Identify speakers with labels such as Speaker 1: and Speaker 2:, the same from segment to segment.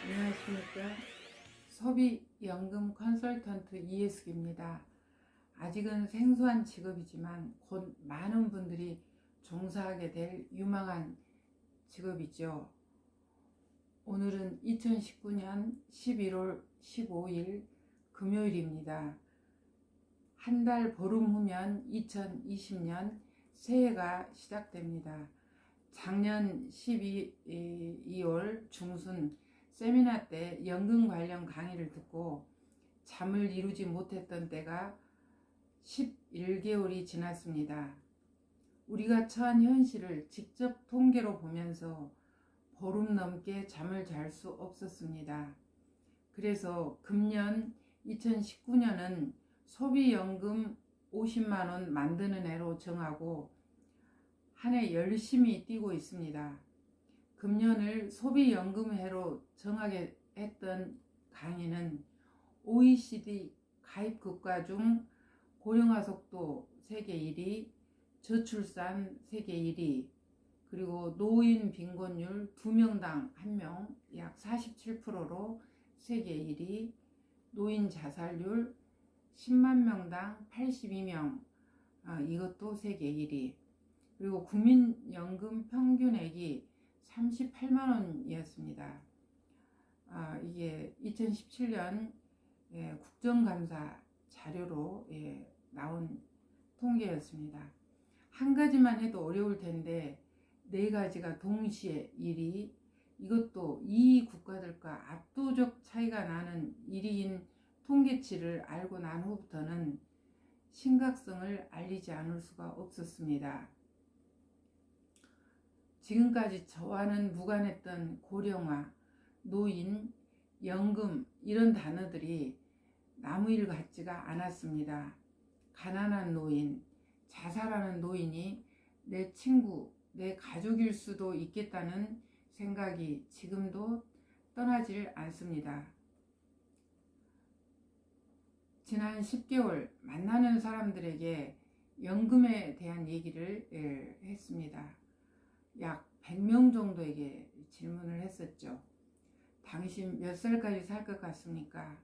Speaker 1: 안녕하십니까. 소비연금 컨설턴트 이예숙입니다. 아직은 생소한 직업이지만 곧 많은 분들이 종사하게 될 유망한 직업이죠. 오늘은 2019년 11월 15일 금요일입니다. 한 달 보름 후면 2020년 새해가 시작됩니다. 작년 12월 중순 세미나 때 연금 관련 강의를 듣고 잠을 이루지 못했던 때가 11개월이 지났습니다. 우리가 처한 현실을 직접 통계로 보면서 보름 넘게 잠을 잘 수 없었습니다. 그래서 금년 2019년은 소비연금 50만원 만드는 해로 정하고 한 해 열심히 뛰고 있습니다. 금년을 소비연금해로 정하게 했던 강의는 OECD 가입 국가 중 고령화 속도 세계 1위, 저출산 세계 1위, 그리고 노인 빈곤율 2명당 1명 약 47%로 세계 1위, 노인 자살률 10만 명당 82명 이것도 세계 1위, 그리고 국민연금 평균액이 38만원이었습니다. 이게 2017년 국정감사 자료로 나온 통계였습니다. 한 가지만 해도 어려울 텐데 네 가지가 동시에 1위, 이것도 이 국가들과 압도적 차이가 나는 1위인 통계치를 알고 난 후부터는 심각성을 알리지 않을 수가 없었습니다. 지금까지 저와는 무관했던 고령화, 노인, 연금 이런 단어들이 아무 일 같지가 않았습니다. 가난한 노인, 자살하는 노인이 내 친구, 내 가족일 수도 있겠다는 생각이 지금도 떠나질 않습니다. 지난 10개월 만나는 사람들에게 연금에 대한 얘기를 했습니다. 약 100명 정도에게 질문을 했었죠. 당신 몇 살까지 살 것 같습니까?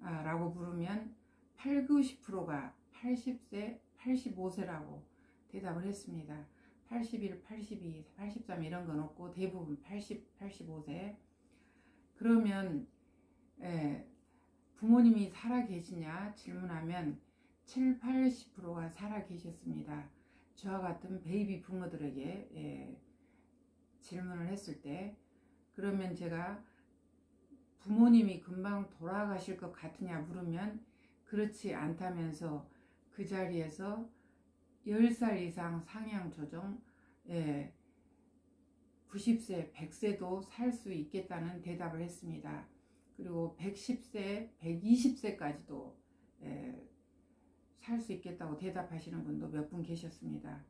Speaker 1: 라고 물으면 8, 90%가 80세, 85세라고 대답을 했습니다. 81, 82, 83 이런 건 없고 대부분 80, 85세. 그러면 부모님이 살아 계시냐 질문하면 7, 80%가 살아 계셨습니다. 저와 같은 베이비 부모들에게 질문을 했을 때, 그러면 제가 부모님이 금방 돌아가실 것 같으냐 물으면 그렇지 않다면서 그 자리에서 10살 이상 상향 조정, 90세, 100세도 살 수 있겠다는 대답을 했습니다. 그리고 110세, 120세까지도 살 수 있겠다고 대답하시는 분도 몇 분 계셨습니다.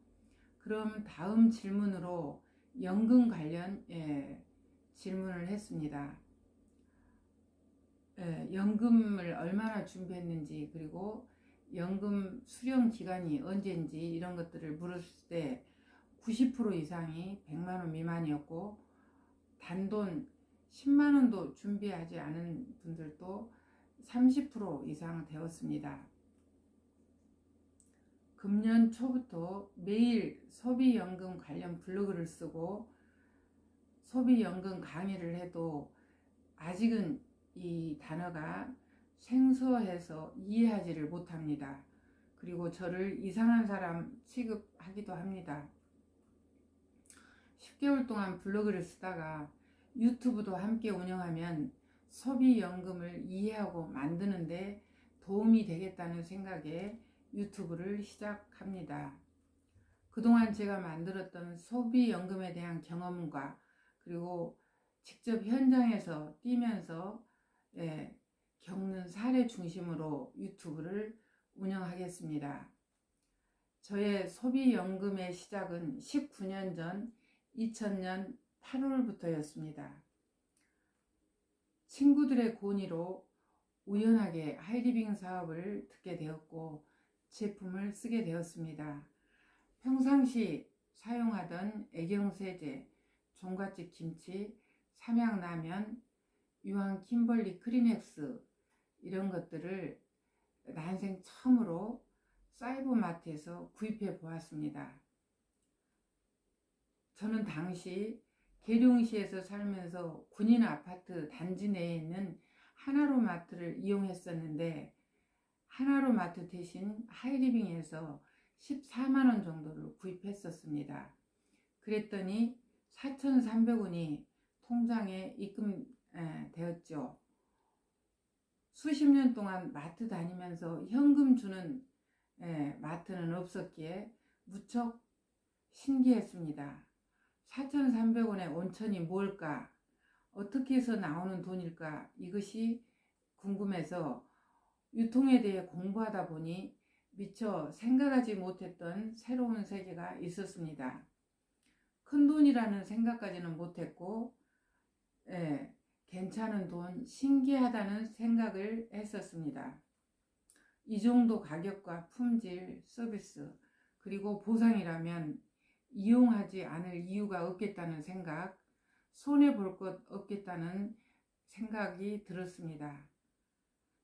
Speaker 1: 그럼 다음 질문으로 연금 관련 질문을 했습니다. 연금을 얼마나 준비했는지, 그리고 연금 수령 기간이 언제인지 이런 것들을 물었을 때 90% 이상이 100만원 미만이었고 단돈 10만원도 준비하지 않은 분들도 30% 이상 되었습니다. 금년 초부터 매일 소비연금 관련 블로그를 쓰고 소비연금 강의를 해도 아직은 이 단어가 생소해서 이해하지를 못합니다. 그리고 저를 이상한 사람 취급하기도 합니다. 10개월 동안 블로그를 쓰다가 유튜브도 함께 운영하면 소비연금을 이해하고 만드는데 도움이 되겠다는 생각에 유튜브를 시작합니다. 그동안 제가 만들었던 소비연금에 대한 경험과 그리고 직접 현장에서 뛰면서 겪는 사례 중심으로 유튜브를 운영하겠습니다. 저의 소비연금의 시작은 19년 전 2000년 8월부터였습니다. 친구들의 권유로 우연하게 하이리빙 사업을 듣게 되었고 제품을 쓰게 되었습니다. 평상시 사용하던 애경세제, 종갓집 김치, 삼양라면, 유한 킴벌리 크리넥스 이런 것들을 난생 처음으로 사이버마트에서 구입해 보았습니다. 저는 당시 계룡시에서 살면서 군인 아파트 단지 내에 있는 하나로마트를 이용했었는데 하나로마트 대신 하이리빙에서 14만원 정도를 구입했었습니다. 그랬더니 4,300원이 통장에 입금되었죠. 수십 년 동안 마트 다니면서 현금 주는 마트는 없었기에 무척 신기했습니다. 4,300원의 온천이 뭘까? 어떻게 해서 나오는 돈일까? 이것이 궁금해서 유통에 대해 공부하다 보니 미처 생각하지 못했던 새로운 세계가 있었습니다. 큰돈이라는 생각까지는 못했고 괜찮은 돈, 신기하다는 생각을 했었습니다. 이 정도 가격과 품질, 서비스, 그리고 보상이라면 이용하지 않을 이유가 없겠다는 생각, 손해볼 것 없겠다는 생각이 들었습니다.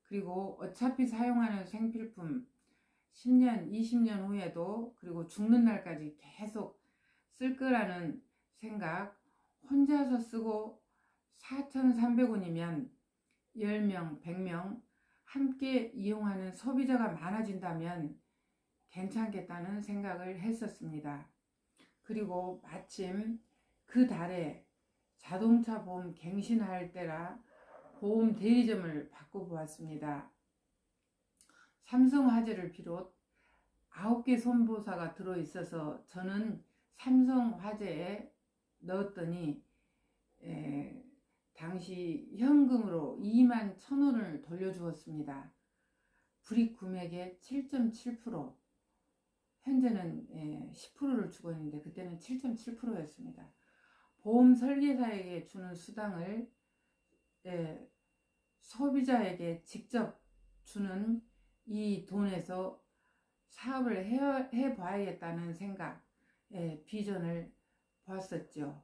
Speaker 1: 그리고 어차피 사용하는 생필품 10년, 20년 후에도 그리고 죽는 날까지 계속 쓸 거라는 생각, 혼자서 쓰고 4,300원이면 10명, 100명 함께 이용하는 소비자가 많아진다면 괜찮겠다는 생각을 했었습니다. 그리고 마침 그 달에 자동차 보험 갱신할 때라 보험 대리점을 바꿔보았습니다. 삼성화재를 비롯 9개 손보사가 들어있어서 저는 삼성화재에 넣었더니 당시 현금으로 21,000원을 돌려주었습니다. 불이익 금액의 7.7%, 현재는 10%를 주고 있는데 그때는 7.7%였습니다. 보험 설계사에게 주는 수당을 소비자에게 직접 주는 이 돈에서 사업을 해봐야겠다는 생각, 비전을 보았었죠.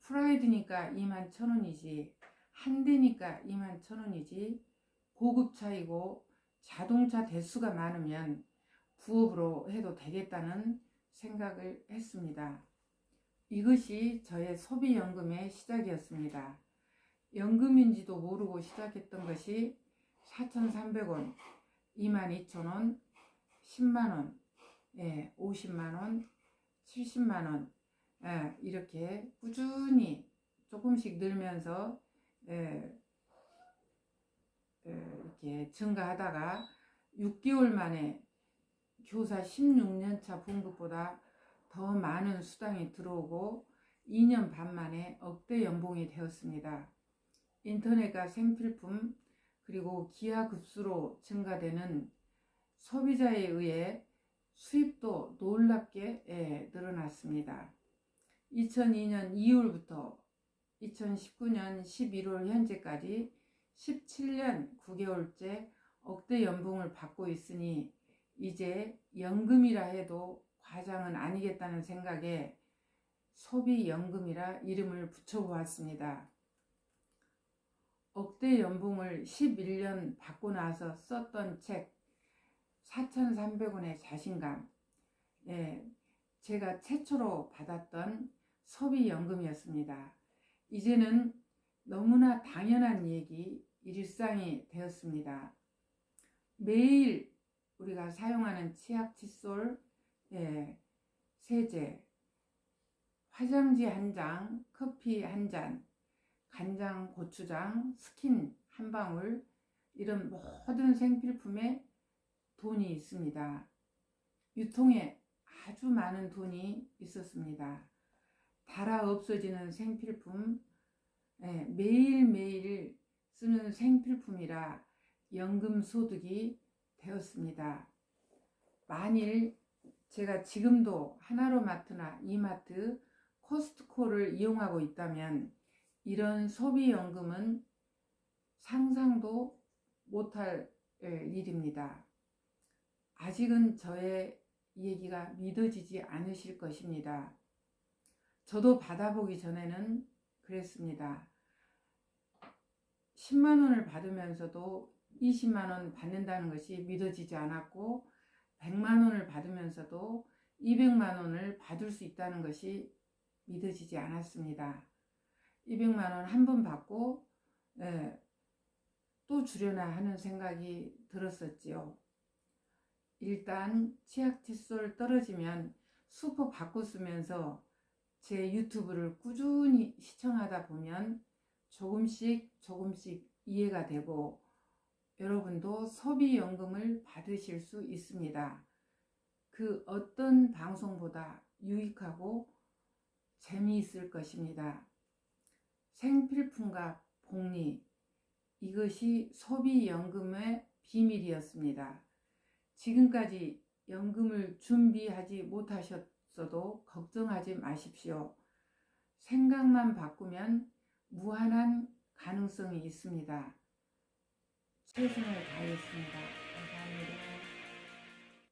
Speaker 1: 프라이드니까 21,000원이지, 한 대니까 21,000원이지, 고급차이고 자동차 대수가 많으면 부업으로 해도 되겠다는 생각을 했습니다. 이것이 저의 소비연금의 시작이었습니다. 연금인지도 모르고 시작했던 것이 4,300원, 22,000원, 10만원, 50만원, 70만원 이렇게 꾸준히 조금씩 늘면서 이렇게 증가하다가 6개월 만에 교사 16년차 봉급보다 더 많은 수당이 들어오고 2년 반 만에 억대 연봉이 되었습니다. 인터넷과 생필품 그리고 기하급수로 증가되는 소비자에 의해 수입도 놀랍게 늘어났습니다. 2002년 2월부터 2019년 11월 현재까지 17년 9개월째 억대 연봉을 받고 있으니 이제 연금이라 해도 과장은 아니겠다는 생각에 소비연금이라 이름을 붙여보았습니다. 억대 연봉을 11년 받고 나서 썼던 책 4,300원의 자신감, 제가 최초로 받았던 소비연금이었습니다. 이제는 너무나 당연한 얘기, 일상이 되었습니다. 매일 우리가 사용하는 치약, 칫솔, 세제, 화장지 한 장, 커피 한 잔, 간장, 고추장, 스킨 한 방울 이런 모든 생필품에 돈이 있습니다. 유통에 아주 많은 돈이 있었습니다. 달아 없어지는 생필품, 매일매일 쓰는 생필품이라 연금 소득이 되었습니다. 만일 제가 지금도 하나로마트나 이마트, 코스트코를 이용하고 있다면 이런 소비연금은 상상도 못할 일입니다. 아직은 저의 얘기가 믿어지지 않으실 것입니다. 저도 받아보기 전에는 그랬습니다. 10만 원을 받으면서도 20만 원 받는다는 것이 믿어지지 않았고, 100만 원을 받으면서도 200만 원을 받을 수 있다는 것이 믿어지지 않았습니다. 200만 원 한 번 받고 또 주려나 하는 생각이 들었었지요. 일단 치약 칫솔 떨어지면 수퍼 바꿔 쓰면서 제 유튜브를 꾸준히 시청하다 보면 조금씩 이해가 되고, 여러분도 소비연금을 받으실 수 있습니다. 그 어떤 방송보다 유익하고 재미있을 것입니다. 생필품과 복리, 이것이 소비연금의 비밀이었습니다. 지금까지 연금을 준비하지 못하셨어도 걱정하지 마십시오. 생각만 바꾸면 무한한 가능성이 있습니다. 최선을 다했습니다.